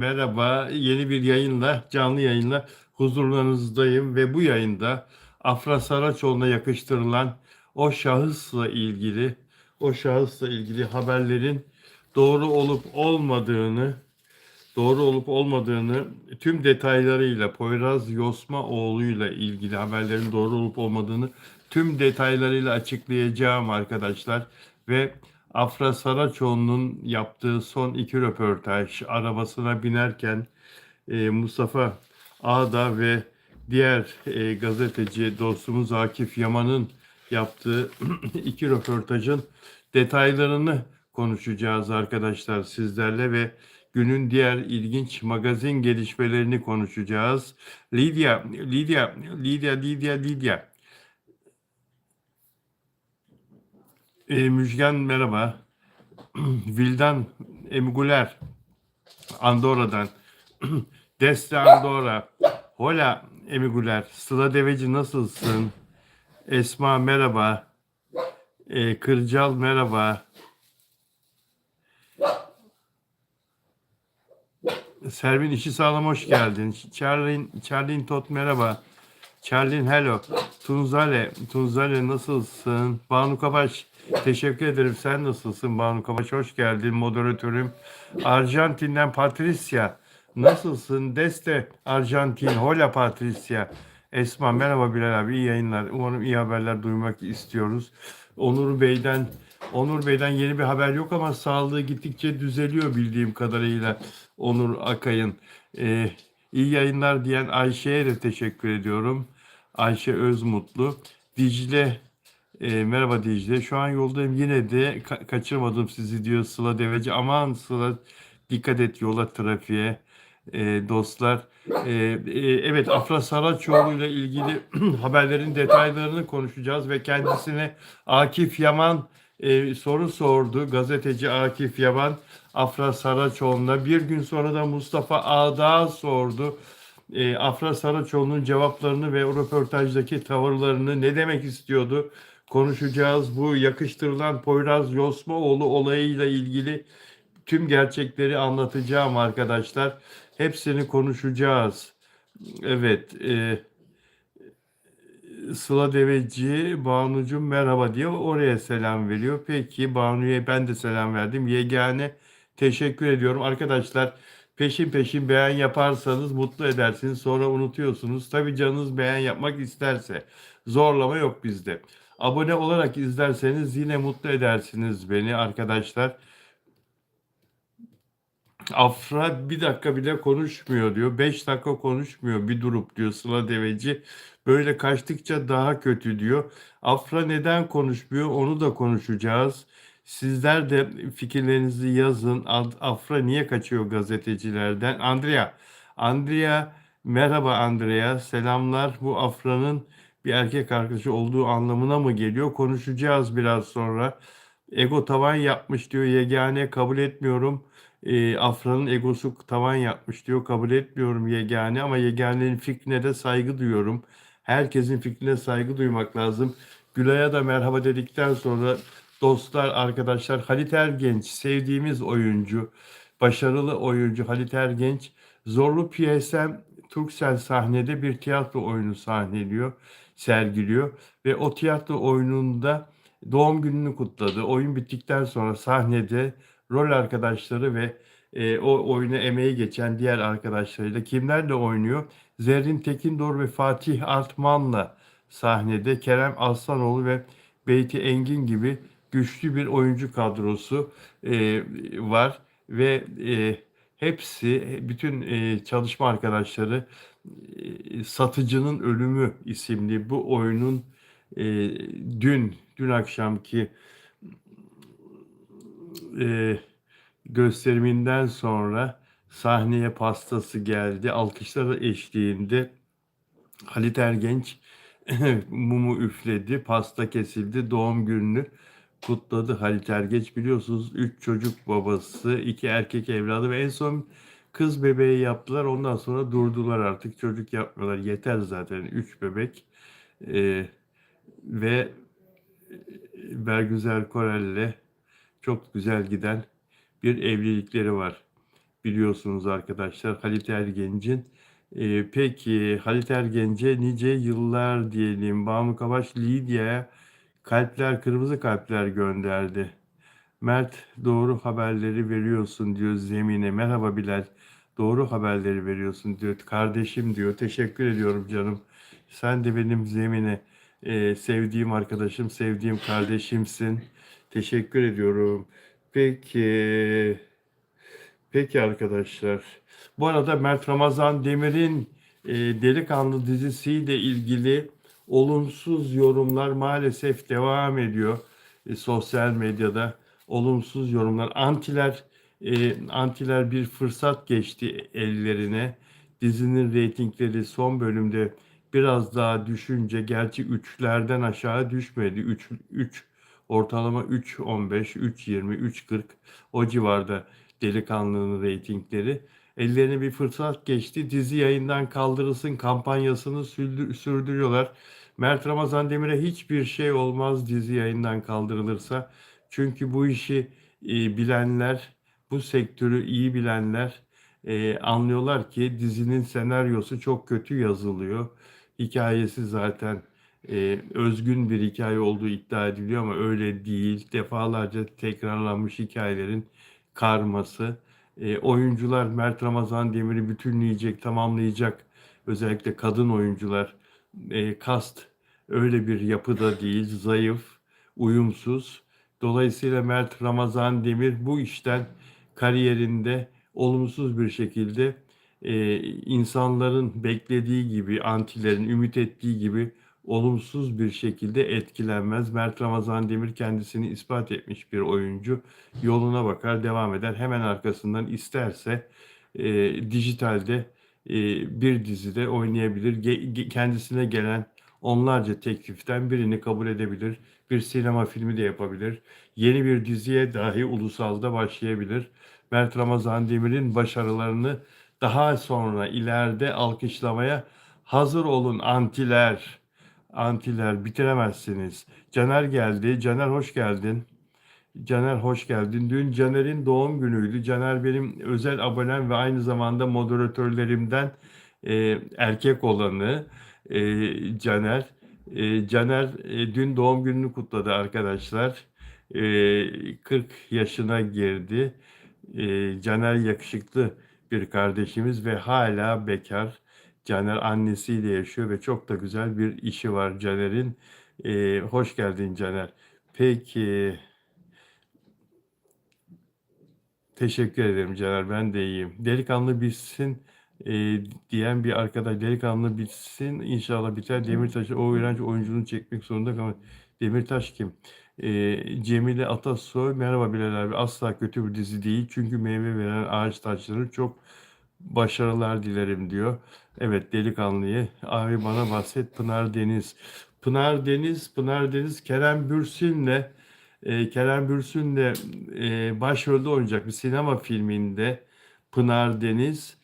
Merhaba, yeni bir yayınla, canlı yayınla huzurlarınızdayım ve bu yayında Afra Saraçoğlu'na yakıştırılan o şahısla ilgili, o şahısla ilgili haberlerin doğru olup olmadığını, doğru olup olmadığını tüm detaylarıyla Poyraz Yosmaoğlu'yla ilgili haberlerin doğru olup olmadığını tüm detaylarıyla açıklayacağım arkadaşlar ve Afra Saraçoğlu'nun yaptığı son iki röportaj arabasına binerken Mustafa Ağda ve diğer gazeteci dostumuz Akif Yaman'ın yaptığı iki röportajın detaylarını konuşacağız arkadaşlar sizlerle ve günün diğer ilginç magazin gelişmelerini konuşacağız. Lidya. Müjgan merhaba. Vildan Emguler Andorra'dan. Deste Andorra. Hola Emiguler. Sıla Deveci nasılsın? Esma merhaba. Kırcal merhaba. Servin işi sağlam hoş geldin. Charlin Tot merhaba. Charlin hello. Tunzale nasılsın? Banu Kabaş teşekkür ederim. Sen nasılsın Banu Kabaş? Hoş geldin moderatörüm. Arjantin'den Patricia. Nasılsın? Deste Arjantin. Hola Patricia. Esma merhaba Bilal abi. İyi yayınlar. Umarım iyi haberler duymak istiyoruz. Onur Bey'den Onur Bey'den yeni bir haber yok ama sağlığı gittikçe düzeliyor bildiğim kadarıyla Onur Akay'ın. Ee, iyi yayınlar diyen Ayşe'ye de teşekkür ediyorum. Ayşe Özmutlu. Dicle, merhaba Dicle. Şu an yoldayım yine de kaçırmadım sizi diyor Sıla Deveci. Aman Sıla dikkat et yola trafiğe. Dostlar. Evet Afra Saraçoğlu ile ilgili haberlerin detaylarını konuşacağız ve kendisine Akif Yaman soru sordu. Gazeteci Akif Yaman Afra Saraçoğlu'na. Bir gün sonra da Mustafa Ağdağ sordu. Afra Saraçoğlu'nun cevaplarını ve o röportajdaki tavırlarını ne demek istiyordu konuşacağız. Bu yakıştırılan Poyraz Yosmaoğlu olayıyla ilgili tüm gerçekleri anlatacağım arkadaşlar. Hepsini konuşacağız. Evet, Sıla Deveci, Banucuğum merhaba diyor. Oraya selam veriyor. Peki Banu'ya ben de selam verdim. Yegane teşekkür ediyorum. Arkadaşlar peşin peşin beğen yaparsanız mutlu edersiniz. Sonra unutuyorsunuz. Tabii canınız beğen yapmak isterse. Zorlama yok bizde. Abone olarak izlerseniz yine mutlu edersiniz beni arkadaşlar. Afra bir dakika bile konuşmuyor diyor. 5 dakika konuşmuyor bir durup diyor Sıla Deveci. Böyle kaçtıkça daha kötü diyor. Afra neden konuşmuyor onu da konuşacağız. Sizler de fikirlerinizi yazın. Afra niye kaçıyor gazetecilerden? Andrea merhaba Andrea. Selamlar. Bu Afra'nın bir erkek arkadaşı olduğu anlamına mı geliyor? Konuşacağız biraz sonra. Ego tavan yapmış diyor. Yegane kabul etmiyorum. Afra'nın egosu tavan yapmış diyor. Kabul etmiyorum Yegane ama Yegane'nin fikrine de saygı duyuyorum. Herkesin fikrine saygı duymak lazım. Gülay'a da merhaba dedikten sonra dostlar, arkadaşlar Halit Ergenç sevdiğimiz oyuncu, başarılı oyuncu Halit Ergenç Zorlu PSM Turkcell sahnede bir tiyatro oyunu sahneliyor, sergiliyor ve o tiyatro oyununda doğum gününü kutladı. Oyun bittikten sonra sahnede rol arkadaşları ve o oyuna emeği geçen diğer arkadaşlarıyla kimlerle oynuyor? Zerrin Tekindor ve Fatih Artman'la sahnede Kerem Aslanoğlu ve Beyti Engin gibi güçlü bir oyuncu kadrosu var ve hepsi, bütün çalışma arkadaşları Satıcının Ölümü isimli bu oyunun e, dün akşamki e, gösteriminden sonra sahneye pastası geldi. Alkışlar eşliğinde Halit Ergenç mumu üfledi, pasta kesildi, doğum gününü kutladı Halit Ergenç. Biliyorsunuz 3 çocuk babası, 2 erkek evladı ve en son kız bebeği yaptılar. Ondan sonra durdular artık. Çocuk yapmıyorlar. Yeter zaten 3 bebek. Ee, ve Bergüzar Korel'le çok güzel giden bir evlilikleri var. biliyorsunuz arkadaşlar Halit Ergenç'in. Peki Halit Ergenç'e nice yıllar diyelim. Banu Kavaş Lidya'ya kalpler, kırmızı kalpler gönderdi. Mert doğru haberleri veriyorsun diyor Zemine. Merhaba Bilal. Doğru haberleri veriyorsun diyor. Kardeşim diyor. Teşekkür ediyorum canım. Sen de benim Zemine sevdiğim arkadaşım, sevdiğim kardeşimsin. Teşekkür ediyorum. Peki. Peki arkadaşlar. Bu arada Mert Ramazan Demir'in Delikanlı dizisiyle ilgili olumsuz yorumlar maalesef devam ediyor. Sosyal medyada olumsuz yorumlar. Antiler bir fırsat geçti ellerine. Dizinin reytingleri son bölümde biraz daha düşünce, gerçi 3'lerden aşağı düşmedi. 3 ortalama 3.15, 3.20, 3.40 o civarda Delikanlı'nın reytingleri. Ellerine bir fırsat geçti. Dizi yayından kaldırılsın kampanyasını sürdürüyorlar. Mert Ramazan Demir'e hiçbir şey olmaz dizi yayından kaldırılırsa. Çünkü bu işi bilenler, bu sektörü iyi bilenler anlıyorlar ki dizinin senaryosu çok kötü yazılıyor. Hikayesi zaten özgün bir hikaye olduğu iddia ediliyor ama öyle değil. Defalarca tekrarlanmış hikayelerin karması. Oyuncular Mert Ramazan Demir'i bütünleyecek, tamamlayacak. Özellikle kadın oyuncular. Kast öyle bir yapıda değil, zayıf, uyumsuz. Dolayısıyla Mert Ramazan Demir bu işten kariyerinde olumsuz bir şekilde insanların beklediği gibi, antilerin ümit ettiği gibi olumsuz bir şekilde etkilenmez. Mert Ramazan Demir kendisini ispat etmiş bir oyuncu. Yoluna bakar, devam eder. Hemen arkasından isterse dijitalde bir dizide oynayabilir. Kendisine gelen onlarca tekliften birini kabul edebilir. Bir sinema filmi de yapabilir. Yeni bir diziye dahi ulusalda başlayabilir. Mert Ramazan Demir'in başarılarını daha sonra ileride alkışlamaya hazır olun antiler. Antiler bitiremezsiniz. Caner geldi. Caner hoş geldin. Caner hoş geldin. Dün Caner'in doğum günüydü. Caner benim özel abonem ve aynı zamanda moderatörlerimden erkek olanı Caner. Caner dün doğum gününü kutladı arkadaşlar. 40 yaşına girdi. Caner yakışıklı bir kardeşimiz ve hala bekar. Caner annesiyle yaşıyor ve çok da güzel bir işi var Caner'in. Hoş geldin Caner. Peki. Teşekkür ederim Caner. Ben de iyiyim. Delikanlı bitsin diyen bir arkadaş. Delikanlı bitsin. İnşallah biter. Demirtaş'ı o öğrenci oyunculuğunu çekmek zorunda kalmak. Demirtaş kim? Cemile Atasoy. Merhaba Bilal abi. Asla kötü bir dizi değil. Çünkü meyve veren ağaç taşları çok başarılar dilerim diyor. Evet delikanlıyı. Abi bana bahset Pınar Deniz. Pınar Deniz Kerem Bürsin'le başrolde oynayacak bir sinema filminde Pınar Deniz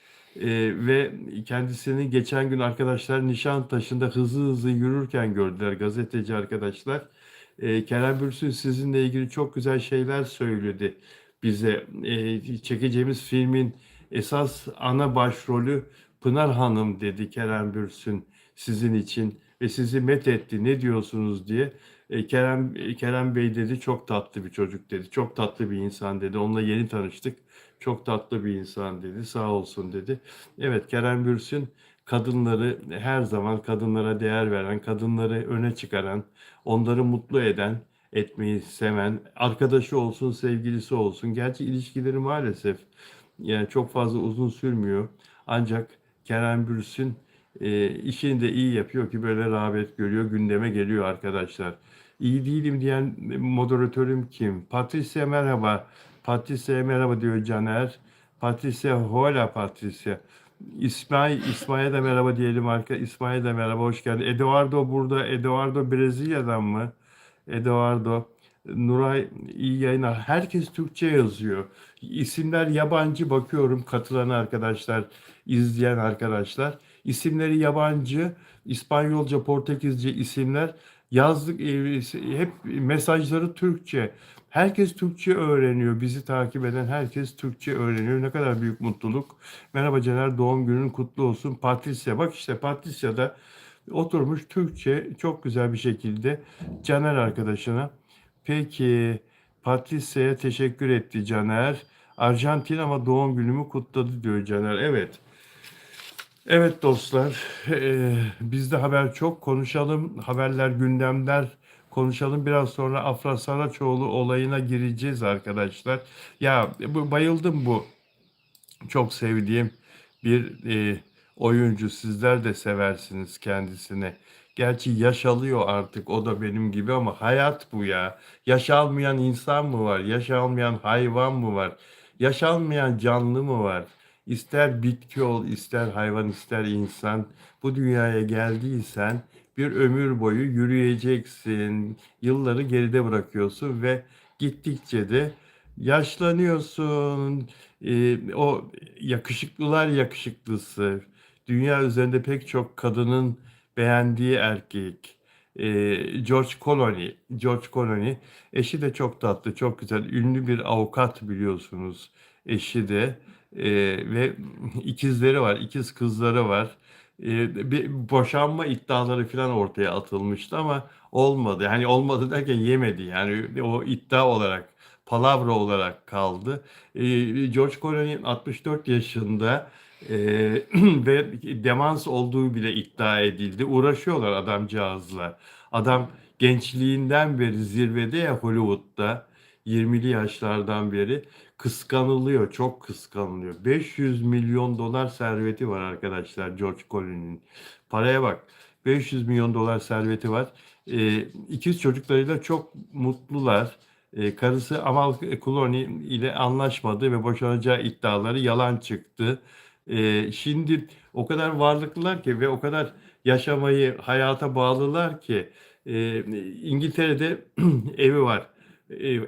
ve kendisini geçen gün arkadaşlar Nişantaşı'nda hızlı hızlı yürürken gördüler gazeteci arkadaşlar. Kerem Bürsin sizinle ilgili çok güzel şeyler söyledi bize. Çekeceğimiz filmin esas ana başrolü Pınar Hanım dedi Kerem Bürsin sizin için ve sizi met etti ne diyorsunuz diye. Kerem Bey dedi çok tatlı bir çocuk dedi. Çok tatlı bir insan dedi. Onunla yeni tanıştık. Çok tatlı bir insan dedi. Sağ olsun dedi. Evet Kerem Bürsin kadınları her zaman kadınlara değer veren, kadınları öne çıkaran, onları mutlu eden, etmeyi seven, arkadaşı olsun, sevgilisi olsun. Gerçi ilişkileri maalesef yani çok fazla uzun sürmüyor. Ancak Kerem Bürsin işini de iyi yapıyor ki böyle rağbet görüyor, gündeme geliyor arkadaşlar. İyi değilim diyen moderatörüm kim? Patricia merhaba. Patricia merhaba diyor Caner. Patricia hola Patricia. İsmail'e de merhaba diyelim İsmail de merhaba hoş geldin. Eduardo burada. Eduardo Brezilya'dan mı? Eduardo. Nuray iyi yayınlar. Herkes Türkçe yazıyor. İsimler yabancı bakıyorum katılan arkadaşlar, izleyen arkadaşlar. İsimleri yabancı, İspanyolca, Portekizce isimler. Yazdık hep mesajları Türkçe. Herkes Türkçe öğreniyor. Bizi takip eden herkes Türkçe öğreniyor. Ne kadar büyük mutluluk. Merhaba Caner, doğum günün kutlu olsun. Patricia, bak işte Patricia da oturmuş Türkçe çok güzel bir şekilde Caner arkadaşına. Peki, Patricia'ya teşekkür etti Caner. Arjantin ama doğum günümü kutladı diyor Caner. Evet. Evet dostlar, bizde haber çok, konuşalım, haberler, gündemler konuşalım. Biraz sonra Afra Saraçoğlu olayına gireceğiz arkadaşlar. Ya bayıldım bu çok sevdiğim bir oyuncu. Sizler de seversiniz kendisini. Gerçi yaş alıyor artık o da benim gibi ama hayat bu ya. Yaş almayan insan mı var? Yaş almayan hayvan mı var? Yaş almayan canlı mı var? İster bitki ol, ister hayvan, ister insan. Bu dünyaya geldiysen bir ömür boyu yürüyeceksin. Yılları geride bırakıyorsun ve gittikçe de yaşlanıyorsun. O yakışıklılar yakışıklısı, dünya üzerinde pek çok kadının beğendiği erkek, George Clooney. George Clooney, eşi de çok tatlı, çok güzel, ünlü bir avukat biliyorsunuz eşi de. Ve ikizleri var, ikiz kızları var. Bir boşanma iddiaları falan ortaya atılmıştı ama olmadı. Yani olmadı derken yemedi. Yani o iddia olarak, palavra olarak kaldı. George Clooney 64 yaşında ve demans olduğu bile iddia edildi. Uğraşıyorlar adamcağızla. Adam gençliğinden beri zirvede ya Hollywood'da. 20'li yaşlardan beri kıskanılıyor, çok kıskanılıyor. 500 milyon dolar serveti var arkadaşlar George Clooney'nin. Paraya bak. 500 milyon dolar serveti var. İkiz çocuklarıyla çok mutlular. Karısı Amal Clooney ile anlaşmadı ve boşanacağı iddiaları yalan çıktı. Şimdi o kadar varlıklılar ki ve o kadar yaşamayı hayata bağlılar ki İngiltere'de evi var.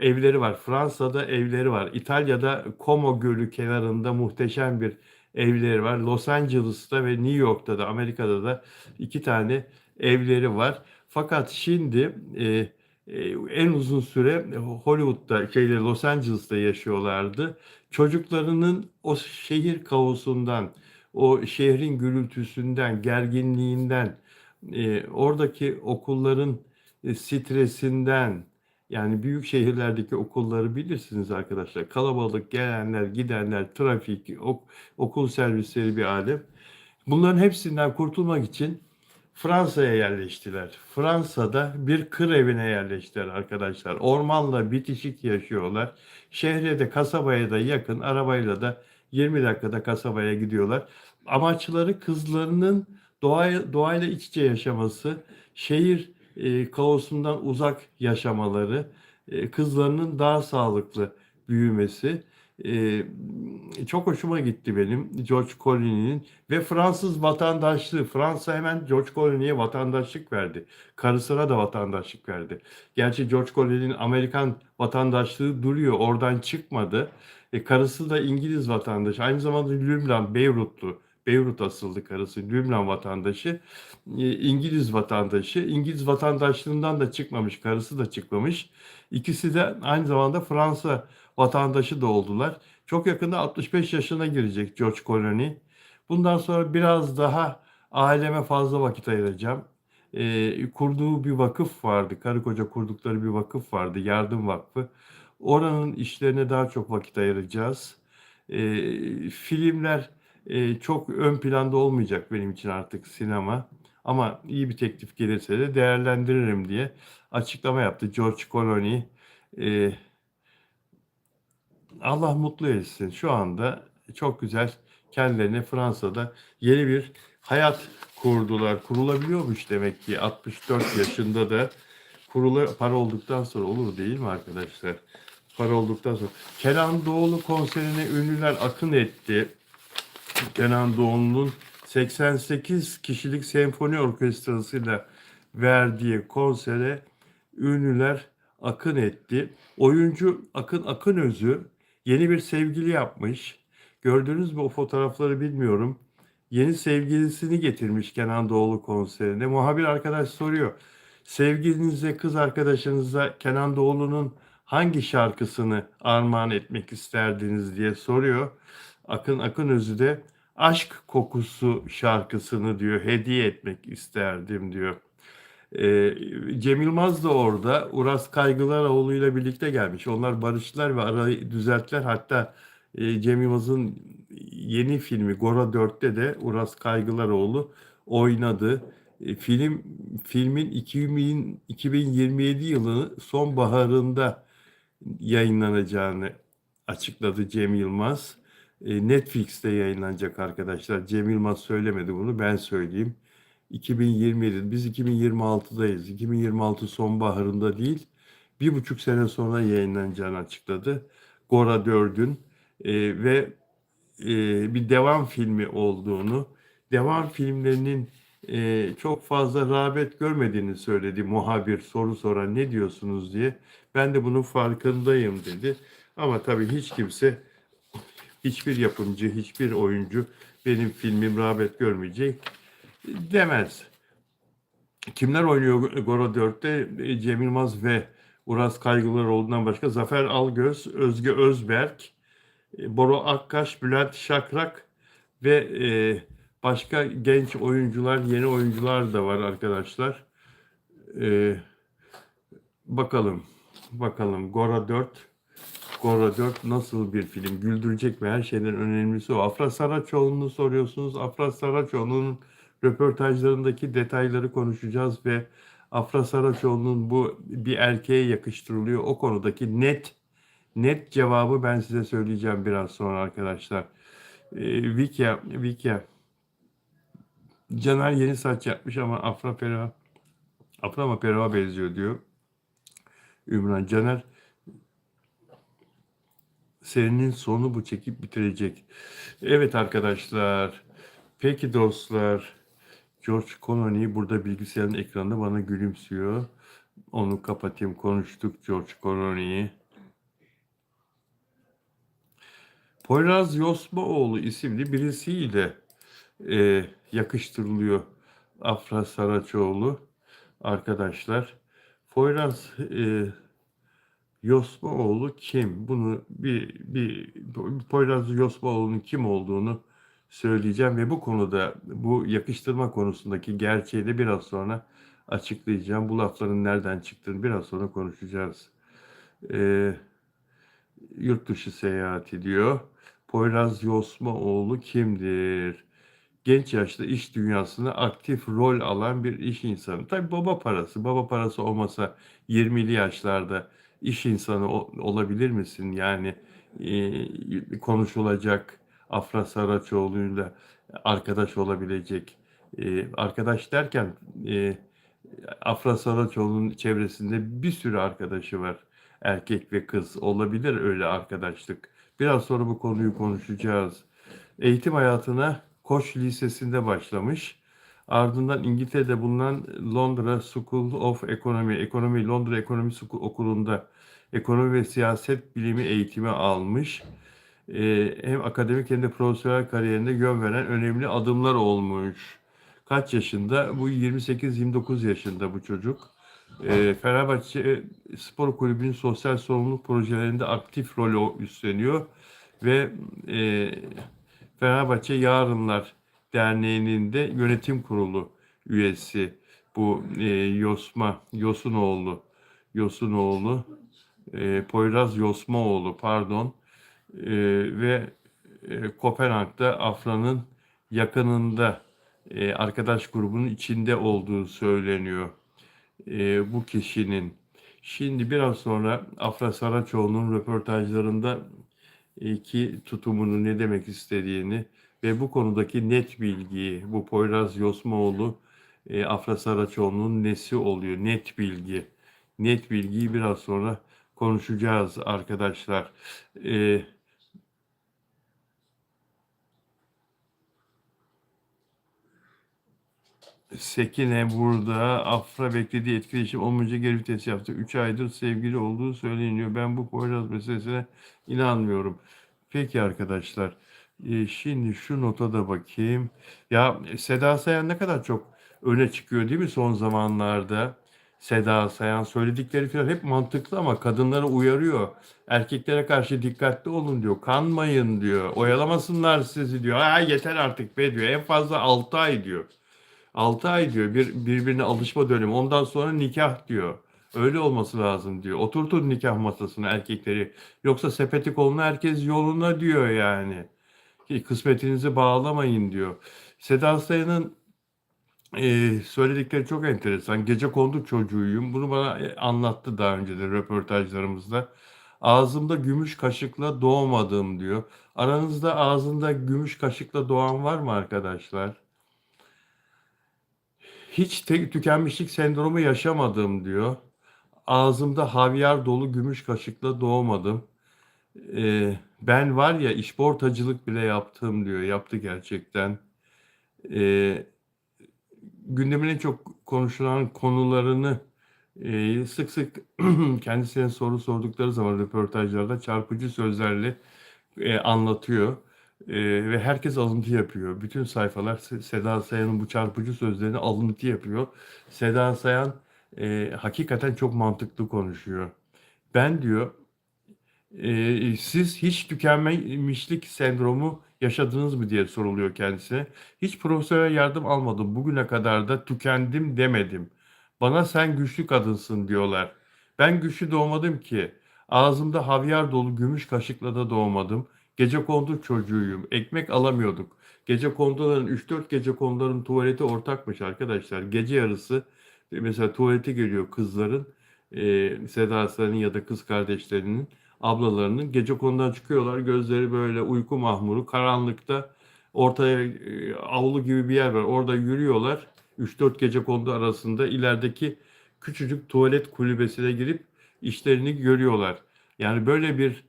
Evleri var. Fransa'da evleri var. İtalya'da Como Gölü kenarında muhteşem bir evleri var. Los Angeles'ta ve New York'ta da Amerika'da da iki tane evleri var. Fakat şimdi en uzun süre Hollywood'da, Los Angeles'ta yaşıyorlardı. Çocuklarının o şehir kaosundan, o şehrin gürültüsünden, gerginliğinden, oradaki okulların stresinden, yani büyük şehirlerdeki okulları bilirsiniz arkadaşlar. Kalabalık, gelenler, gidenler, trafik, okul servisleri bir alem. Bunların hepsinden kurtulmak için Fransa'ya yerleştiler. Fransa'da bir kır evine yerleştiler arkadaşlar. Ormanla bitişik yaşıyorlar. Şehre de kasabaya da yakın. Arabayla da 20 dakikada kasabaya gidiyorlar. Amaçları kızlarının doğayla iç içe yaşaması, şehir kaosundan uzak yaşamaları, kızlarının daha sağlıklı büyümesi. E, Çok hoşuma gitti benim George Clooney'nin ve Fransız vatandaşlığı. Fransa hemen George Clooney'e vatandaşlık verdi. Karısına da vatandaşlık verdi. Gerçi George Clooney'nin Amerikan vatandaşlığı duruyor. Oradan çıkmadı. Karısı da İngiliz vatandaşı. Aynı zamanda Lübnan, Beyrutlu. Beyrut asıllı karısı. Lübnan vatandaşı. İngiliz vatandaşı. İngiliz vatandaşlığından da çıkmamış. Karısı da çıkmamış. İkisi de aynı zamanda Fransa vatandaşı da oldular. Çok yakında 65 yaşına girecek George Clooney. Bundan sonra biraz daha aileme fazla vakit ayıracağım. Kurduğu bir vakıf vardı. Karı koca kurdukları bir vakıf vardı. Yardım Vakfı. Oranın işlerine daha çok vakit ayıracağız. Filmler çok ön planda olmayacak benim için artık sinema. Ama iyi bir teklif gelirse de değerlendiririm diye açıklama yaptı George Clooney. Ee, Allah mutlu etsin. Şu anda çok güzel kendilerine Fransa'da yeni bir hayat kurdular. Kurulabiliyormuş demek ki 64 yaşında da para olduktan sonra olur değil mi arkadaşlar? Para olduktan sonra. Kenan Doğulu konserine ünlüler akın etti. Kenan Doğulu'nun 88 kişilik senfoni orkestrasıyla verdiği konsere ünlüler akın etti. Oyuncu Akın Akınözü yeni bir sevgili yapmış. Gördünüz mü o fotoğrafları bilmiyorum. Yeni sevgilisini getirmiş Kenan Doğulu konserine. Muhabir arkadaş soruyor. Sevgilinize, kız arkadaşınıza Kenan Doğulu'nun hangi şarkısını armağan etmek isterdiniz diye soruyor. Akın Akınözü de Aşk Kokusu şarkısını diyor hediye etmek isterdim diyor. Cem Yılmaz da orada. Uras Kaygılaroğlu ile birlikte gelmiş. Onlar barıştılar ve arayı düzelttiler. Hatta Cem Yılmaz'ın yeni filmi Gora 4'te de Uras Kaygılaroğlu oynadı. Filmin 2027 yılı sonbaharında yayınlanacağını açıkladı Cem Yılmaz. Netflix'te yayınlanacak arkadaşlar. Cem Yılmaz söylemedi bunu, ben söyleyeyim. 2027, biz 2026'dayız. 2026 sonbaharında değil, 1,5 sene sonra yayınlanacağını açıkladı. Gora 4'ün ve bir devam filmi olduğunu, devam filmlerinin çok fazla rağbet görmediğini söyledi muhabir soru soran ne diyorsunuz diye. Ben de bunun farkındayım dedi. Ama tabii hiç kimse, hiçbir yapımcı, hiçbir oyuncu benim filmim rağbet görmeyecek demez. Kimler oynuyor Gora 4'te? Cem Yılmaz ve Uras Kaygılaroğlu'ndan başka Zafer Algöz, Özge Özberk, Boro Akkaş, Bülent Şakrak ve başka genç oyuncular, yeni oyuncular da var arkadaşlar. E, bakalım, bakalım Gora 4 nasıl bir film? Güldürecek mi? Her şeyden önemlisi o. Afra Saraçoğlu'nu soruyorsunuz. Afra Saraçoğlu'nun röportajlarındaki detayları konuşacağız ve Afra Saraçoğlu'nun bu bir erkeğe yakıştırılıyor. O konudaki net cevabı ben size söyleyeceğim biraz sonra arkadaşlar. Vikya, Caner yeni saç yapmış ama Afra ama Periha benziyor diyor. Ümran Caner, serinin sonu bu, çekip bitirecek. Evet arkadaşlar. Peki dostlar. George Clooney burada bilgisayarın ekranında bana gülümsüyor. Onu kapatayım. Konuştuk George Clooney'i. Poyraz Yosmaoğlu isimli birisiyle yakıştırılıyor Afra Saraçoğlu arkadaşlar. Poyraz Yosmaoğlu kim? Bunu bir Poyraz Yosmaoğlu'nun kim olduğunu söyleyeceğim ve bu konuda, bu yakıştırma konusundaki gerçeği de biraz sonra açıklayacağım. Bu lafların nereden çıktığını biraz sonra konuşacağız. Ee, Yurt dışı seyahati diyor. Poyraz Yosmaoğlu kimdir? Genç yaşta iş dünyasında aktif rol alan bir iş insanı. Tabii baba parası olmasa 20'li yaşlarda iş insanı olabilir misin? Yani konuşulacak, Afra Saraçoğlu'yla arkadaş olabilecek. Arkadaş derken Afra Saraçoğlu'nun çevresinde bir sürü arkadaşı var. Erkek ve kız olabilir öyle arkadaşlık. Biraz sonra bu konuyu konuşacağız. Eğitim hayatına Koç Lisesi'nde başlamış. Ardından İngiltere'de bulunan Londra School of Economy, Londra Ekonomi Okulu'nda ekonomi ve siyaset bilimi eğitimi almış. Hem akademik hem de profesyonel kariyerinde yön veren önemli adımlar olmuş. Kaç yaşında? Bu 28-29 yaşında bu çocuk. Fenerbahçe Spor Kulübü'nün sosyal sorumluluk projelerinde aktif rol üstleniyor ve e, Fenerbahçe Yarınlar Derneği'nin de yönetim kurulu üyesi bu Yosunoğlu, Poyraz Yosmaoğlu pardon. Ve Kopenhag'da Afra'nın yakınında arkadaş grubunun içinde olduğu söyleniyor bu kişinin. Şimdi biraz sonra Afra Saraçoğlu'nun röportajlarında ki tutumunu, ne demek istediğini ve bu konudaki net bilgiyi, bu Poyraz Yosmaoğlu Afra Saraçoğlu'nun nesi oluyor, net bilgiyi biraz sonra konuşacağız arkadaşlar. E, Sekine burada. Afra beklediği etkileşim olmayınca geri vites yaptı. 3 aydır sevgili olduğu söyleniyor. Ben bu Poyraz meselesine inanmıyorum. Peki arkadaşlar. Şimdi şu nota da bakayım. Ya Seda Sayan ne kadar çok öne çıkıyor değil mi son zamanlarda? Seda Sayan söyledikleri falan hep mantıklı ama kadınları uyarıyor. Erkeklere karşı dikkatli olun diyor. Kanmayın diyor. Oyalamasınlar sizi diyor. Ha yeter artık be diyor. En fazla 6 ay diyor. 6 ay diyor birbirine alışma dönemi. Ondan sonra nikah diyor. Öyle olması lazım diyor. Oturtun nikah masasına erkekleri. Yoksa sepeti koluna herkes yoluna diyor yani. Kısmetinizi bağlamayın diyor. Seda Sayan'ın söyledikleri çok enteresan. Gecekondu çocuğuyum. Bunu bana anlattı daha önce de röportajlarımızda. Ağzımda gümüş kaşıkla doğmadım diyor. Aranızda ağzında gümüş kaşıkla doğan var mı arkadaşlar? Hiç tükenmişlik sendromu yaşamadım diyor. Ağzımda havyar dolu gümüş kaşıkla doğmadım. Ben var ya işportacılık bile yaptım diyor. Yaptı gerçekten. Ee, Gündemin en çok konuşulan konularını sık sık kendisine soru sordukları zaman röportajlarda çarpıcı sözlerle anlatıyor. Ve herkes alıntı yapıyor. Bütün sayfalar Seda Sayan'ın bu çarpıcı sözlerini alıntı yapıyor. Seda Sayan hakikaten çok mantıklı konuşuyor. Ben diyor siz hiç tükenmişlik sendromu yaşadınız mı diye soruluyor kendisine. Hiç profesyonel yardım almadım. Bugüne kadar da tükendim demedim. Bana sen güçlü kadınsın diyorlar. Ben güçlü doğmadım ki. Ağzımda havyar dolu gümüş kaşıkla da doğmadım. Gecekondu çocuğuyum. Ekmek alamıyorduk. Gecekonduların 3-4 gecekonduların tuvaleti ortakmış arkadaşlar. Gece yarısı mesela tuvalete geliyor kızların. Seda Sayan'ın ya da kız kardeşlerinin ablalarının gecekondudan çıkıyorlar. Gözleri böyle uyku mahmuru. Karanlıkta ortaya avlu gibi bir yer var. Orada yürüyorlar. 3-4 gecekondu arasında ilerideki küçücük tuvalet kulübesine girip işlerini görüyorlar. Yani böyle bir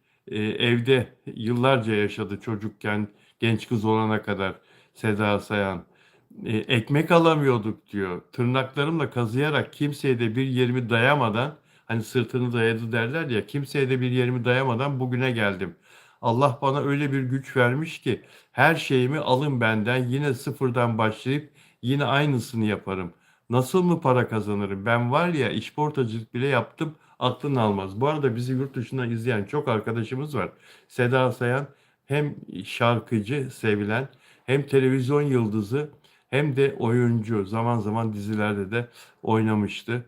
evde yıllarca yaşadı çocukken genç kız olana kadar Seda Sayan. Ekmek alamıyorduk diyor. Tırnaklarımla kazıyarak kimseye de bir yerimi dayamadan hani sırtını dayadı derler ya kimseye de bir yerimi dayamadan bugüne geldim. Allah bana öyle bir güç vermiş ki her şeyimi alın benden yine sıfırdan başlayıp yine aynısını yaparım. Nasıl mı para kazanırım? Ben var ya işportacılık bile yaptım aklın almaz. Bu arada bizi yurt dışından izleyen çok arkadaşımız var. Seda Sayan hem şarkıcı sevilen hem televizyon yıldızı hem de oyuncu. Zaman zaman dizilerde de oynamıştı.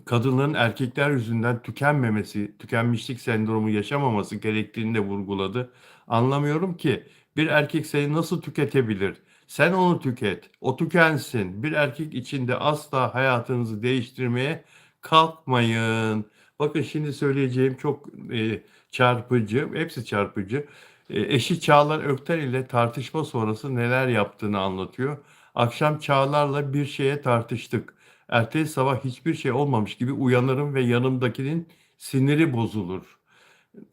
Kadınların erkekler yüzünden tükenmemesi, tükenmişlik sendromu yaşamaması gerektiğini de vurguladı. Anlamıyorum ki bir erkek seni nasıl tüketebilir? Sen onu tüket, o tükensin. Bir erkek için de asla hayatınızı değiştirmeye kalkmayın. Bakın şimdi söyleyeceğim çok çarpıcı, hepsi çarpıcı. Eşi Çağlar Ökten ile tartışma sonrası neler yaptığını anlatıyor. Akşam Çağlar'la bir şeye tartıştık. Ertesi sabah hiçbir şey olmamış gibi uyanırım ve yanımdakinin siniri bozulur.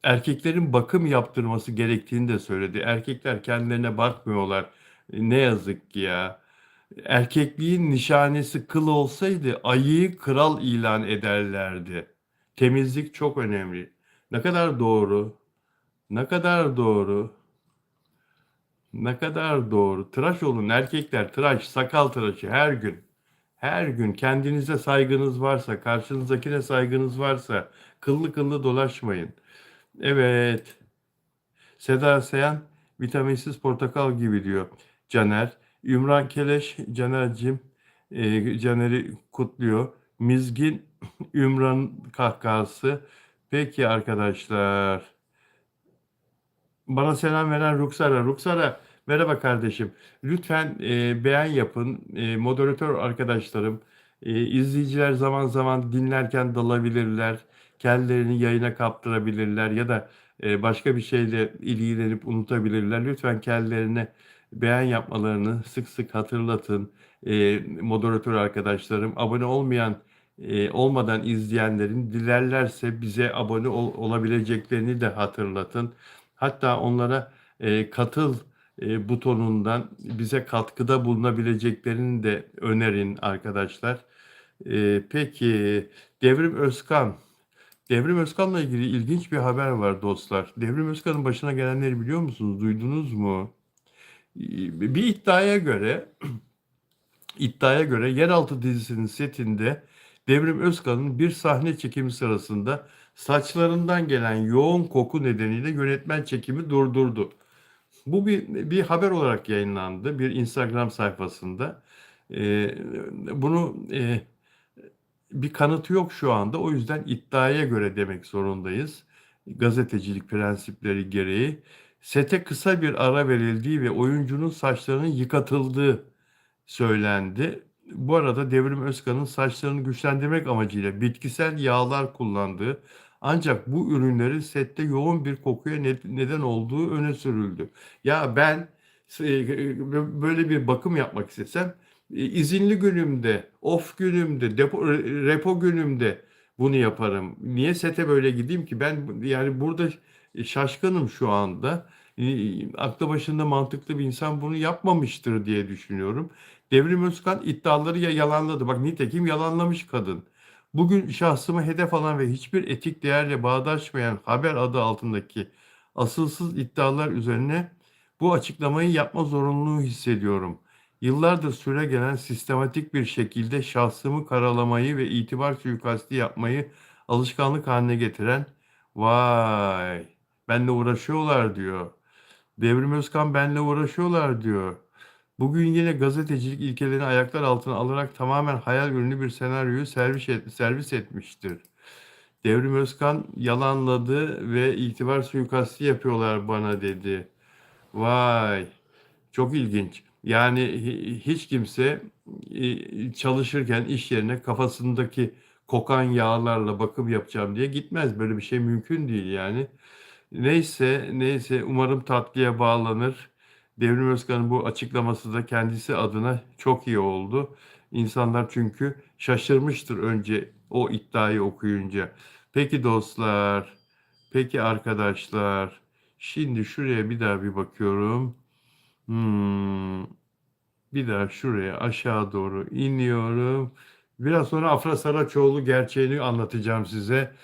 Erkeklerin bakım yaptırması gerektiğini de söyledi. Erkekler kendilerine bakmıyorlar. Ne yazık ki ya. Erkekliğin nişanesi kıl olsaydı ayıyı kral ilan ederlerdi. Temizlik çok önemli. Ne kadar doğru. Ne kadar doğru. Ne kadar doğru. Tıraş olun erkekler. Tıraş, sakal tıraşı her gün. Her gün kendinize saygınız varsa, karşınızdakine saygınız varsa kıllı kıllı dolaşmayın. Evet, Seda Sayan vitaminsiz portakal gibi diyor Caner. Ümran Keleş, Caner'cim Caner'i kutluyor. Mizgin Ümran kahkahası. Peki arkadaşlar. Bana selam veren Ruksara. Ruksara merhaba kardeşim. Lütfen beğen yapın. Moderatör arkadaşlarım, izleyiciler zaman zaman dinlerken dalabilirler. Kendilerini yayına kaptırabilirler ya da başka bir şeyle ilgilenip unutabilirler. Lütfen kendilerine beğen yapmalarını sık sık hatırlatın. Moderatör arkadaşlarım, abone olmadan izleyenlerin dilerlerse bize abone olabileceklerini de hatırlatın. Hatta onlara katıl butonundan bize katkıda bulunabileceklerini de önerin arkadaşlar. Peki Devrim Özkan. Devrim Özkan'la ilgili ilginç bir haber var dostlar. Devrim Özkan'ın başına gelenleri biliyor musunuz? Duydunuz mu? Bir iddiaya göre Yeraltı dizisinin setinde Devrim Özkan'ın bir sahne çekimi sırasında saçlarından gelen yoğun koku nedeniyle yönetmen çekimi durdurdu. Bu bir haber olarak yayınlandı bir Instagram sayfasında. Ee, bunu bir kanıtı yok şu anda. O yüzden iddiaya göre demek zorundayız. Gazetecilik prensipleri gereği. Sete kısa bir ara verildiği ve oyuncunun saçlarının yıkatıldığı söylendi. Bu arada Devrim Özkan'ın saçlarını güçlendirmek amacıyla bitkisel yağlar kullandığı ancak bu ürünlerin sette yoğun bir kokuya neden olduğu öne sürüldü. Ya ben böyle bir bakım yapmak istesem izinli günümde, off günümde, repo günümde bunu yaparım. Niye sete böyle gideyim ki? Ben yani burada şaşkınım şu anda. Aklı başında mantıklı bir insan bunu yapmamıştır diye düşünüyorum. Devrim Özkan iddiaları ya yalanladı. Bak nitekim yalanlamış kadın. Bugün şahsımı hedef alan ve hiçbir etik değerle bağdaşmayan haber adı altındaki asılsız iddialar üzerine bu açıklamayı yapma zorunluluğu hissediyorum. Yıllardır süregelen sistematik bir şekilde şahsımı karalamayı ve itibar suikasti yapmayı alışkanlık haline getiren vay benle uğraşıyorlar diyor. Devrim Özkan benle uğraşıyorlar diyor. Bugün yine gazetecilik ilkelerini ayaklar altına alarak tamamen hayal ürünü bir senaryoyu servis etmiştir. Devrim Özkan yalanladı ve itibar suikasti yapıyorlar bana dedi. Vay, çok ilginç. Yani hiç kimse çalışırken iş yerine kafasındaki kokan yağlarla bakım yapacağım diye gitmez. Böyle bir şey mümkün değil yani. Neyse, neyse umarım tatlıya bağlanır. Devrim Özkan'ın bu açıklaması da kendisi adına çok iyi oldu. İnsanlar çünkü şaşırmıştır önce o iddiayı okuyunca. Peki dostlar, peki arkadaşlar. Şimdi şuraya bir daha bir bakıyorum. Hmm, bir daha şuraya aşağı doğru iniyorum. Biraz sonra Afra Saraçoğlu gerçeğini anlatacağım size.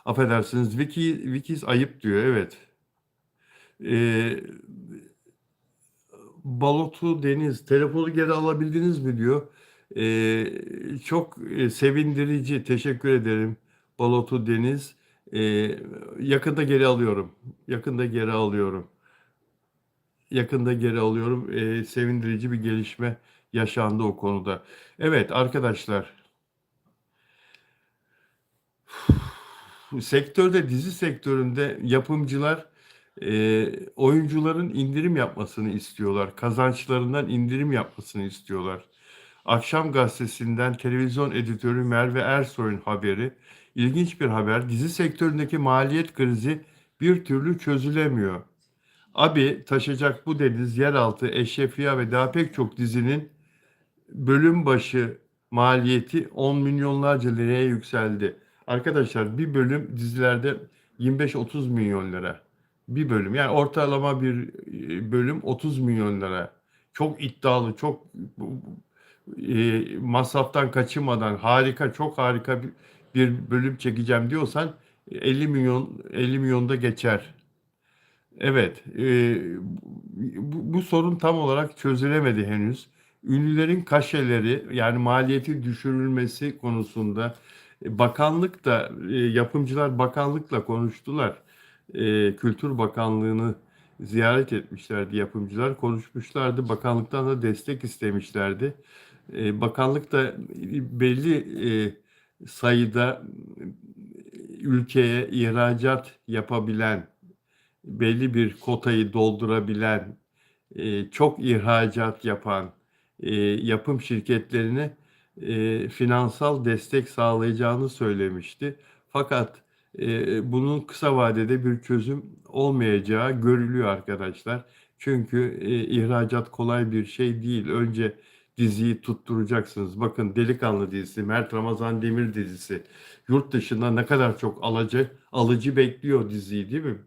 Affedersiniz. Wikis ayıp diyor. Evet. Ee, Balotu Deniz. Telefonu geri alabildiniz mi diyor. Çok sevindirici. Teşekkür ederim. Balotu Deniz. Ee, yakında geri alıyorum. Yakında geri alıyorum. Yakında geri alıyorum. Sevindirici bir gelişme yaşandı o konuda. Evet arkadaşlar. Sektörde, dizi sektöründe yapımcılar oyuncuların indirim yapmasını istiyorlar. Kazançlarından indirim yapmasını istiyorlar. Akşam Gazetesi'nden televizyon editörü Merve Ersoy'un haberi. İlginç bir haber. Dizi sektöründeki maliyet krizi bir türlü çözülemiyor. Abi taşacak bu deniz, yeraltı, Eşrefia ve daha pek çok dizinin bölüm başı maliyeti 10 milyonlarca liraya yükseldi. Arkadaşlar bir bölüm dizilerde 25-30 milyon lira. Bir bölüm yani ortalama bir bölüm 30 milyon lira. Çok iddialı, çok masraftan kaçınmadan harika, çok harika bir bölüm çekeceğim diyorsan 50 milyonda geçer. Evet, bu sorun tam olarak çözülemedi henüz. Ünlülerin kaşeleri yani maliyeti düşürülmesi konusunda bakanlık da yapımcılar bakanlıkla konuştular. Kültür Bakanlığı'nı ziyaret etmişlerdi yapımcılar, konuşmuşlardı. Bakanlıktan da destek istemişlerdi. Bakanlık da belli sayıda ülkeye ihracat yapabilen belli bir kotayı doldurabilen, çok ihracat yapan yapım şirketlerine finansal destek sağlayacağını söylemişti. Fakat bunun kısa vadede bir çözüm olmayacağı görülüyor arkadaşlar. Çünkü ihracat kolay bir şey değil. Önce diziyi tutturacaksınız. Bakın Delikanlı dizisi, Mert Ramazan Demir dizisi. Yurt dışında ne kadar çok alıcı bekliyor diziyi değil mi?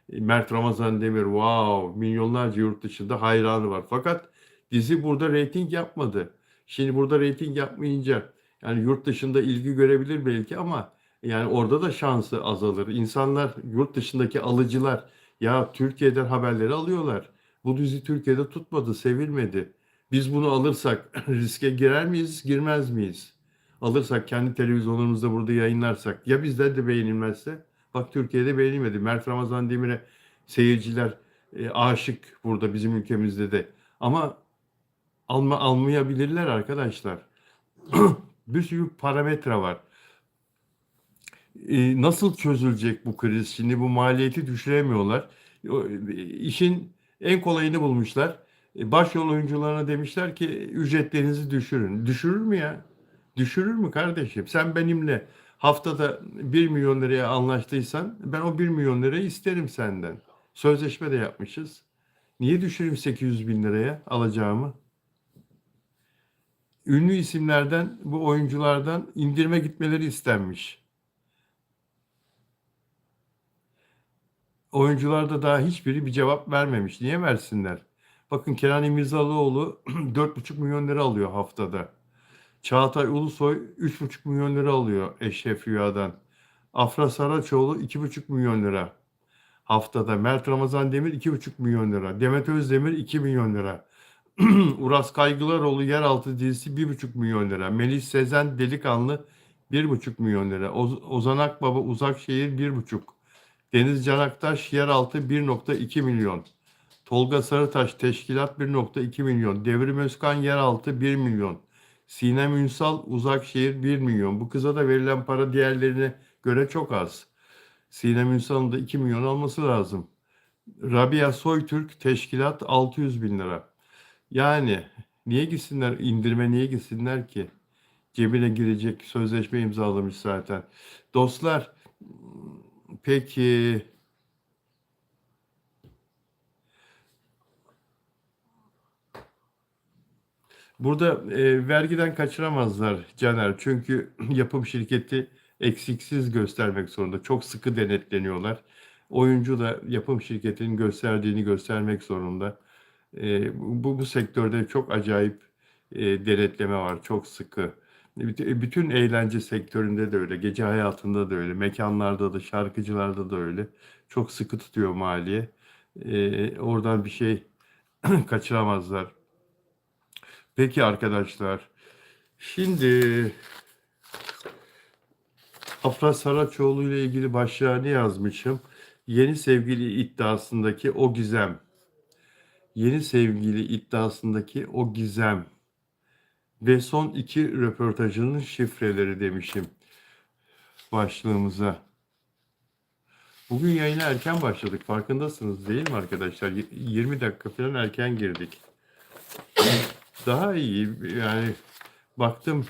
Mert Ramazan Demir, wow, milyonlarca yurt dışında hayranı var. Fakat dizi burada reyting yapmadı. Şimdi burada reyting yapmayınca yani yurt dışında ilgi görebilir belki ama yani orada da şansı azalır. İnsanlar yurt dışındaki alıcılar ya Türkiye'den haberleri alıyorlar. Bu dizi Türkiye'de tutmadı, sevilmedi. Biz bunu alırsak riske girer miyiz, girmez miyiz? Alırsak kendi televizyonlarımızda burada yayınlarsak ya bizden de beğenilmezse? Bak Türkiye'de beğenilmedi. Mert Ramazan Demir'e seyirciler aşık burada bizim ülkemizde de. Ama almayabilirler arkadaşlar. Bir sürü parametre var. Nasıl çözülecek bu kriz? Şimdi bu maliyeti düşüremiyorlar. İşin en kolayını bulmuşlar. Başrol oyuncularına demişler ki ücretlerinizi düşürün. Düşürür mü ya? Düşürür mü kardeşim? Sen benimle haftada 1 milyon liraya anlaştıysan ben o 1 milyon lirayı isterim senden. Sözleşme de yapmışız. Niye düşüreyim 800 bin liraya alacağımı? Ünlü isimlerden, bu oyunculardan indirime gitmeleri istenmiş. Oyuncular da daha hiçbiri bir cevap vermemiş. Niye versinler? Bakın Kenan İmirzalıoğlu 4,5 milyon lira alıyor haftada. Çağatay Ulusoy 3,5 milyon lira alıyor Eşref Rüya'dan. Afra Saraçoğlu 2,5 milyon lira haftada. Mert Ramazan Demir 2,5 milyon lira. Demet Özdemir 2 milyon lira. Uras Kaygılaroğlu Yeraltı dizisi 1,5 milyon lira. Melis Sezen Delikanlı 1,5 milyon lira. Ozan Akbaba Uzakşehir 1,5. Deniz Can Aktaş Yeraltı 1,2 milyon. Tolga Sarıtaş Teşkilat 1,2 milyon. Devrim Özkan Yeraltı 1 milyon. Sinem Ünsal Uzakşehir 1 milyon. Bu kıza da verilen para diğerlerine göre çok az. Sinem Ünsal'ın da 2 milyon alması lazım. Rabia Soytürk Teşkilat 600 bin lira. Yani niye gitsinler indirime, niye gitsinler ki? Cebine girecek sözleşme imzalamış zaten. Dostlar, peki burada vergiden kaçıramazlar Caner. Çünkü yapım şirketi eksiksiz göstermek zorunda. Çok sıkı denetleniyorlar. Oyuncu da yapım şirketinin gösterdiğini göstermek zorunda. Bu sektörde çok acayip denetleme var. Çok sıkı. Bütün eğlence sektöründe de öyle. Gece hayatında da öyle. Mekanlarda da, şarkıcılarda da öyle. Çok sıkı tutuyor maliye. Oradan bir şey kaçıramazlar. Peki arkadaşlar. Şimdi Afra Saraçoğlu ile ilgili başlığa ne yazmışım? Yeni sevgili iddiasındaki o gizem. Yeni sevgili iddiasındaki o gizem. Ve son 2 röportajının şifreleri demişim başlığımıza. Bugün yayına erken başladık. Farkındasınız değil mi arkadaşlar? 20 dakika falan erken girdik. Daha iyi yani baktım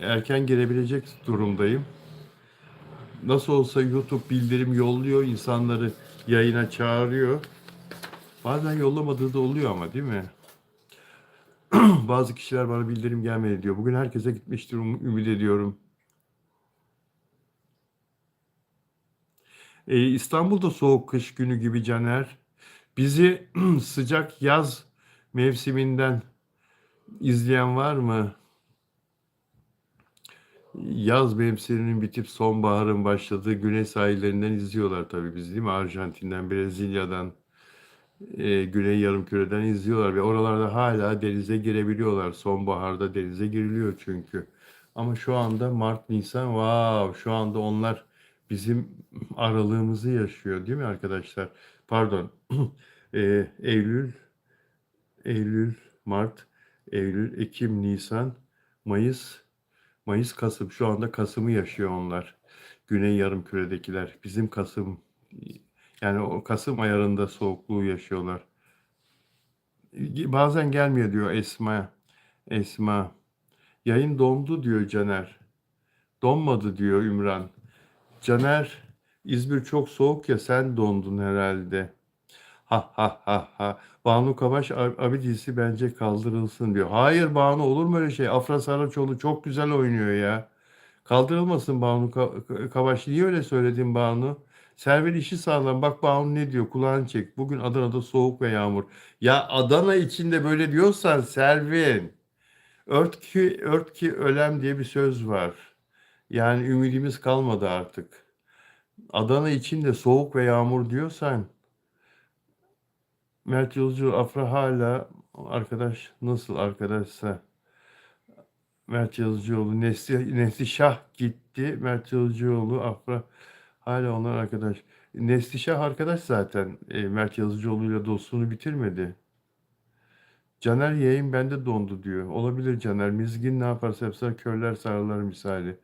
erken girebilecek durumdayım. Nasıl olsa YouTube bildirim yolluyor, insanları yayına çağırıyor. Bazen yollamadığı da oluyor ama değil mi? Bazı kişiler bana bildirim gelmedi diyor. Bugün herkese gitmiştir ümit ediyorum. İstanbul'da soğuk kış günü gibi Caner. Bizi sıcak yaz mevsiminden izleyen var mı? Yaz mevsiminin bitip sonbaharın başladığı güney sahillerinden izliyorlar tabii biz değil mi? Arjantin'den, Brezilya'dan, Güney Yarımküre'den izliyorlar ve oralarda hala denize girebiliyorlar. Sonbaharda denize giriliyor çünkü. Ama şu anda Mart, Nisan, şu anda onlar bizim aralığımızı yaşıyor değil mi arkadaşlar? Pardon. Eylül, Eylül, Mart, Eylül, Ekim, Nisan, Mayıs, Kasım. Şu anda Kasım'ı yaşıyor onlar. Güney Yarımküre'dekiler. Bizim Kasım, yani o Kasım ayarında soğukluğu yaşıyorlar. Bazen gelmiyor diyor Esma. Esma. Yayın dondu diyor Caner. Donmadı diyor Ümran. Caner, İzmir çok soğuk ya sen dondun herhalde. Ha ha ha ha. Banu Kavaş abi dizisi bence kaldırılsın diyor. Hayır Banu olur mu öyle şey? Afra Saraçoğlu çok güzel oynuyor ya. Kaldırılmasın Banu Kavaş. Niye öyle söyledin Banu? Server işi sağlam. Bak Banu ne diyor? Kulağını çek. Bugün Adana'da soğuk ve yağmur. Ya Adana içinde böyle diyorsan Servin. Ört ki ölem diye bir söz var. Yani ümidimiz kalmadı artık. Adana içinde soğuk ve yağmur diyorsan Mert Yolcu, Afra hala arkadaş, nasıl arkadaşsa Mert Yazıcıoğlu, Neslişah gitti. Mert Yazıcıoğlu, Afra hala onlar arkadaş. Neslişah arkadaş zaten. Mert Yazıcıoğlu ile dostluğunu bitirmedi. Caner yayın bende dondu diyor. Olabilir Caner. Mizgin ne yaparsa yapsa körler sarılar misali.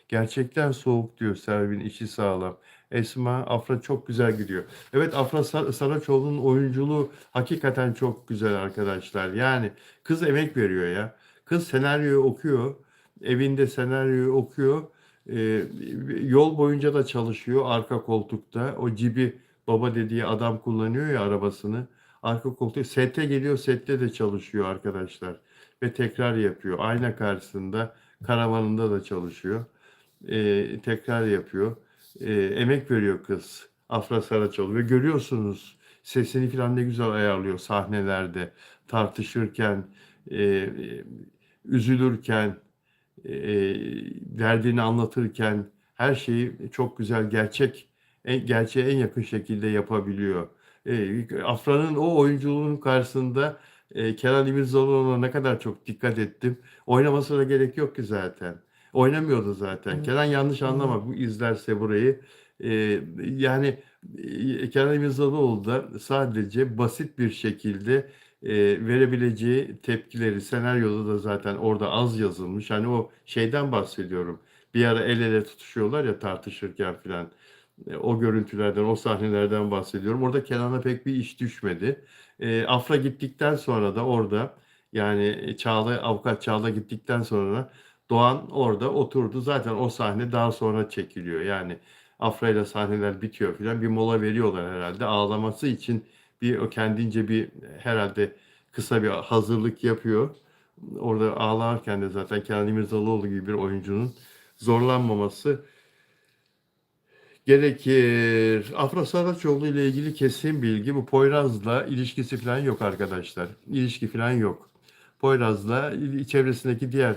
Gerçekten soğuk diyor Servin, içi sağlam. Esma, Afra çok güzel gidiyor. Evet, Afra Saraçoğlu'nun oyunculuğu hakikaten çok güzel arkadaşlar. Yani kız emek veriyor ya. Kız senaryoyu okuyor. Evinde senaryoyu okuyor. Ee, Yol boyunca da çalışıyor arka koltukta. O cibi baba dediği adam kullanıyor ya arabasını. Arka koltuğu sete geliyor, sette de çalışıyor arkadaşlar. Ve tekrar yapıyor. Ayna karşısında, karavanında da çalışıyor. Tekrar yapıyor. Emek veriyor kız. Afra Saraçoğlu. Ve görüyorsunuz sesini falan ne güzel ayarlıyor sahnelerde. Tartışırken, e, üzülürken, derdini anlatırken her şeyi çok güzel, gerçeğe en yakın şekilde yapabiliyor. Afra'nın o oyunculuğunun karşısında Kenan İmirzalıoğlu'na ne kadar çok dikkat ettim. Oynamasına gerek yok ki zaten. Oynamıyordu zaten. Kenan, yanlış anlama, bu izlerse burayı. Yani Kenan İmirzalıoğlu da sadece basit bir şekilde verebileceği tepkileri senaryoda da zaten orada az yazılmış. Hani o şeyden bahsediyorum. Bir ara el ele tutuşuyorlar ya tartışırken filan. O görüntülerden, o sahnelerden bahsediyorum. Orada Kenan'a pek bir iş düşmedi. Afra gittikten sonra da orada, yani avukat Çağla gittikten sonra Doğan orada oturdu. Zaten o sahne daha sonra çekiliyor. Yani Afra ile sahneler bitiyor filan. Bir mola veriyorlar herhalde. Ağlaması için o kendince bir herhalde kısa bir hazırlık yapıyor. Orada ağlarken de zaten Kenan İmirzalıoğlu gibi bir oyuncunun zorlanmaması gerekir. Afra Saraçoğlu ile ilgili kesin bilgi, bu Poyraz'la ilişkisi falan yok arkadaşlar. İlişki falan yok. Poyraz'la çevresindeki diğer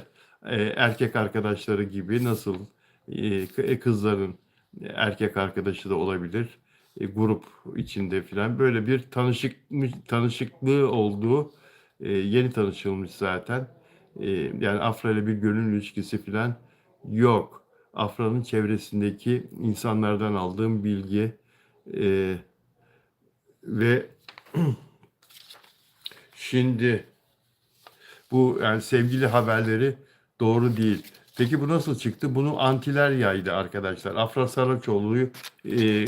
erkek arkadaşları gibi, nasıl kızların erkek arkadaşı da olabilir. Grup içinde falan böyle bir tanışıklığı olduğu, yeni tanışılmış zaten. Yani Afra ile bir gönül ilişkisi falan yok. Afra'nın çevresindeki insanlardan aldığım bilgi e, ve şimdi bu, yani sevgili haberleri doğru değil. Peki bu nasıl çıktı? Bunu antiler yaydı arkadaşlar. Afra Saraçoğlu'yu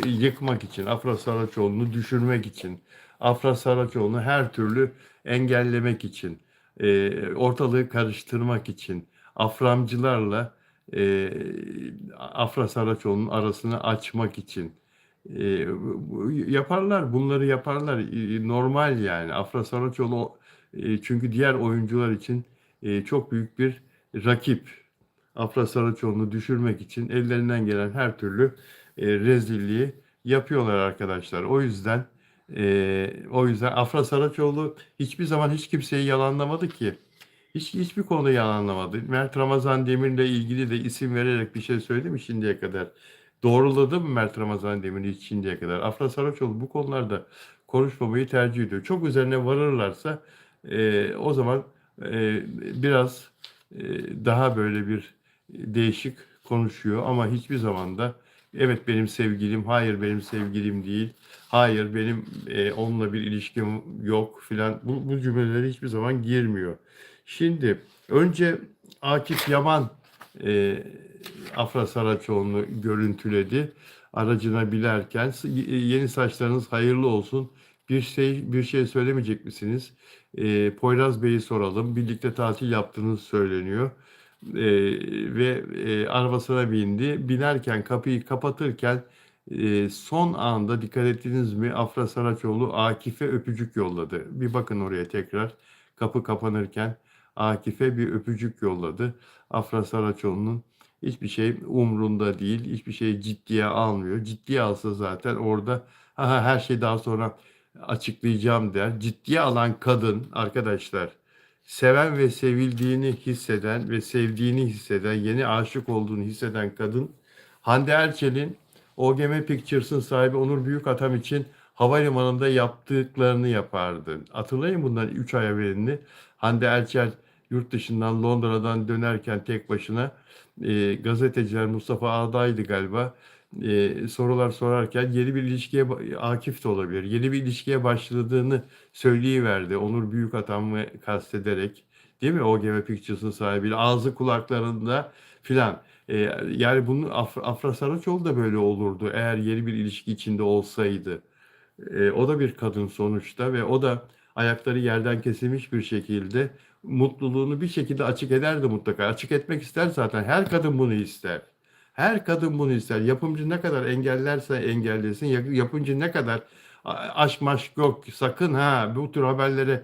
yıkmak için, Afra Saraçoğlu'nu düşürmek için, Afra Saraçoğlu'nu her türlü engellemek için, ortalığı karıştırmak için, Aframcılarla e, Afra Saraçoğlu'nun arasını açmak için yaparlar. Bunları yaparlar. Normal yani. Afra Saraçoğlu çünkü diğer oyuncular için çok büyük bir rakip. Afra Saraçoğlu'nu düşürmek için ellerinden gelen her türlü rezilliği yapıyorlar arkadaşlar. O yüzden Afra Saraçoğlu hiçbir zaman hiç kimseyi yalanlamadı ki. Hiçbir konuda yalanlamadı. Mert Ramazan Demir'le ilgili de isim vererek bir şey söyledi mi şimdiye kadar? Doğruladı mı Mert Ramazan Demir'i hiç şimdiye kadar? Afra Saraçoğlu bu konularda konuşmamayı tercih ediyor. Çok üzerine varırlarsa o zaman biraz daha böyle bir değişik konuşuyor, ama hiçbir zaman da evet benim sevgilim, hayır benim sevgilim değil, hayır benim onunla bir ilişkim yok filan, bu cümleleri hiçbir zaman girmiyor. Şimdi önce Akif Yaman e, Afra Saraçoğlu'nu görüntüledi. Aracına binerken yeni saçlarınız hayırlı olsun. Bir şey söylemeyecek misiniz? Poyraz Bey'i soralım. Birlikte tatil yaptığınız söyleniyor. E, ve arabasına bindi. Binerken, kapıyı kapatırken son anda dikkat ettiniz mi? Afra Saraçoğlu Akif'e öpücük yolladı. Bir bakın oraya tekrar. Kapı kapanırken Akif'e bir öpücük yolladı. Afra Saraçoğlu'nun hiçbir şey umrunda değil, hiçbir şeyi ciddiye almıyor. Ciddiye alsa zaten orada "Aha, her şeyi daha sonra açıklayacağım" der. Ciddiye alan kadın arkadaşlar, seven ve sevildiğini hisseden ve sevdiğini hisseden, yeni aşık olduğunu hisseden kadın, Hande Erçel'in OGM Pictures'ın sahibi Onur Büyükatam için havalimanında yaptıklarını yapardı. Hatırlayın bundan 3 ay evvelini. Hande Erçel yurt dışından Londra'dan dönerken tek başına gazeteciler Mustafa Ağa'daydı galiba. Sorular sorarken yeni bir ilişkiye Akif de olabilir. Yeni bir ilişkiye başladığını söyleyiverdi. Onur Büyükatan'ı kastederek. Değil mi? O Gemi Pictures'ın sahibi. Ağzı kulaklarında filan. Yani bunun Afra Saraçoğlu da böyle olurdu eğer yeni bir ilişki içinde olsaydı. O da bir kadın sonuçta ve o da ayakları yerden kesilmiş bir şekilde mutluluğunu bir şekilde açık ederdi mutlaka. Açık etmek ister zaten. Her kadın bunu ister. Her kadın bunu ister. Yapımcı ne kadar engellerse engellesin, yapımcı ne kadar aşk maşk yok, sakın ha bu tür haberlere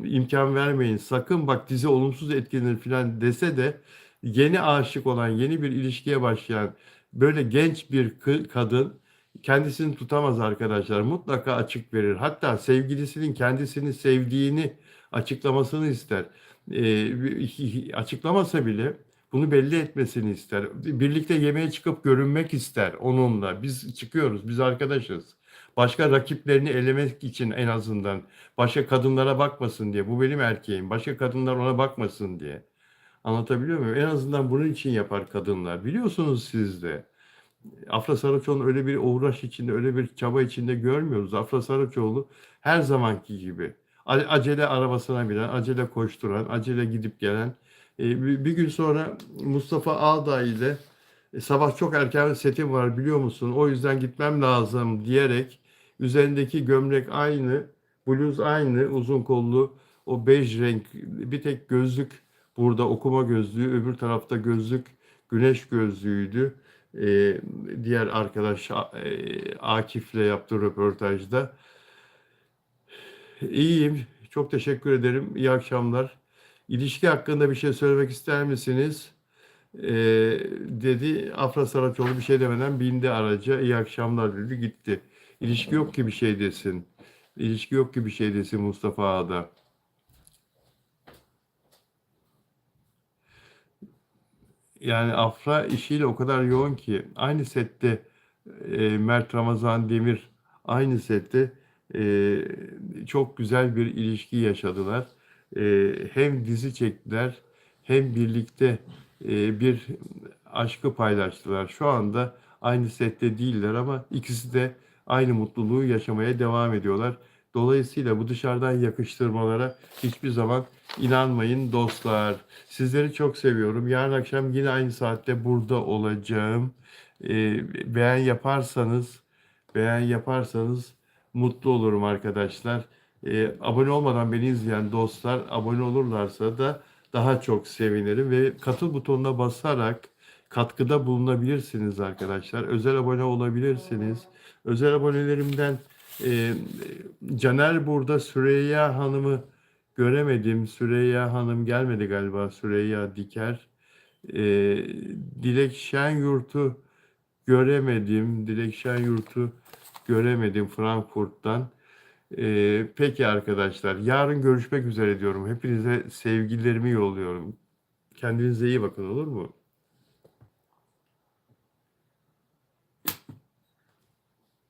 imkan vermeyin, sakın bak dizi olumsuz etkilenir falan dese de yeni aşık olan, yeni bir ilişkiye başlayan böyle genç bir kadın kendisini tutamaz arkadaşlar. Mutlaka açık verir. Hatta sevgilisinin kendisini sevdiğini açıklamasını ister. Açıklamasa bile bunu belli etmesini ister. Birlikte yemeğe çıkıp görünmek ister onunla. Biz çıkıyoruz, biz arkadaşız. Başka rakiplerini elemek için en azından. Başka kadınlara bakmasın diye. Bu benim erkeğim. Başka kadınlar ona bakmasın diye. Anlatabiliyor muyum? En azından bunun için yapar kadınlar. Biliyorsunuz siz de. Afra Saraçoğlu'nu öyle bir uğraş içinde, öyle bir çaba içinde görmüyoruz. Afra Saraçoğlu her zamanki gibi acele arabasına binen, acele koşturan, acele gidip gelen. Bir gün sonra Mustafa Ağday ile sabah çok erken setim var biliyor musun? O yüzden gitmem lazım diyerek üzerindeki gömlek aynı, bluz aynı, uzun kollu, o bej renk bir tek gözlük burada okuma gözlüğü, öbür tarafta gözlük güneş gözlüğüydü. Diğer arkadaş Akif'le yaptığı röportajda. İyiyim. Çok teşekkür ederim. İyi akşamlar. İlişki hakkında bir şey söylemek ister misiniz? Dedi. Afra Saraçoğlu bir şey demeden bindi araca. İyi akşamlar dedi. Gitti. İlişki yok ki bir şey desin. İlişki yok ki bir şey desin Mustafa Ağa'da. Yani Afra işiyle o kadar yoğun ki aynı sette Mert Ramazan Demir aynı sette e, çok güzel bir ilişki yaşadılar. Hem dizi çektiler hem birlikte bir aşkı paylaştılar. Şu anda aynı sette değiller ama ikisi de aynı mutluluğu yaşamaya devam ediyorlar. Dolayısıyla bu dışarıdan yakıştırmalara hiçbir zaman inanmayın dostlar. Sizleri çok seviyorum. Yarın akşam yine aynı saatte burada olacağım. Beğen yaparsanız, beğen yaparsanız mutlu olurum arkadaşlar. Abone olmadan beni izleyen dostlar abone olurlarsa da daha çok sevinirim ve katıl butonuna basarak katkıda bulunabilirsiniz arkadaşlar. Özel abone olabilirsiniz. Özel abonelerimden e, Caner burada, Süreyya Hanım'ı göremedim. Süreyya Hanım gelmedi galiba. Süreyya Diker. Ee, Dilek Şenyurt'u göremedim. Dilek Şenyurt'u göremedim Frankfurt'tan. Peki arkadaşlar. Yarın görüşmek üzere diyorum. Hepinize sevgilerimi yolluyorum. Kendinize iyi bakın olur mu?